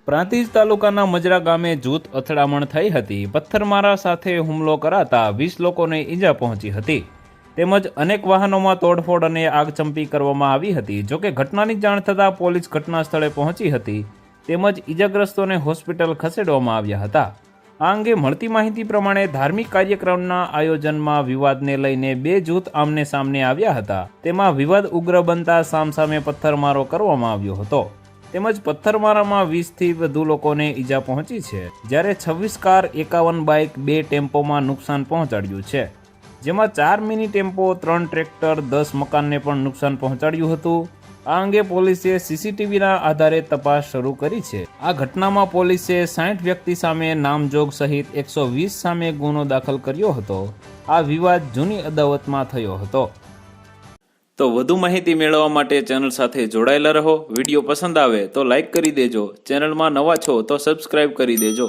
પ્રાંતિજ તાલુકાના મજરા ગામે જૂથ અથડામણ થઈ હતી। પથ્થરમારા સાથે હુમલો કરાતા 20 લોકોને ઈજા પહોંચી હતી તેમજ અનેક વાહનોમાં તોડફોડ અને આગચંપી કરવામાં આવી હતી। જોકે ઘટનાની જાણ થતાં પોલીસ ઘટના સ્થળે પહોંચી હતી તેમજ ઈજાગ્રસ્તોને હોસ્પિટલ ખસેડવામાં આવ્યા હતા। આ અંગે મળતી માહિતી પ્રમાણે ધાર્મિક કાર્યક્રમના આયોજનમાં વિવાદને લઈને બે જૂથ આમને સામને આવ્યા હતા। તેમાં વિવાદ ઉગ્ર બનતા સામસામે પથ્થરમારો કરવામાં આવ્યો હતો તેમજ પથ્થરમારામાં 20થી વધુ લોકોને ઈજા પહોંચી છે, જ્યારે 26 કાર, 51 બાઇક, 2 ટેમ્પોમાં નુકસાન પહોંચાડ્યું છે, જેમાં 4 મિની ટેમ્પો, 3 ટ્રેક્ટર, 10 મકાનને પણ નુકસાન પહોંચાડ્યું હતું। આ અંગે પોલીસે સીસીટીવીના આધારે તપાસ શરૂ કરી છે। આ ઘટનામાં પોલીસે 60 વ્યક્તિ સામે નામજોગ સહિત 120 સામે ગુનો દાખલ કર્યો હતો। આ વિવાદ જૂની અદાવતમાં થયો હતો। તો વધુ માહિતી મેળવવા માટે ચેનલ સાથે જોડાયેલા રહો। વિડીયો પસંદ આવે તો લાઇક કરી દેજો। ચેનલમાં નવા છો તો સબસ્ક્રાઇબ કરી દેજો।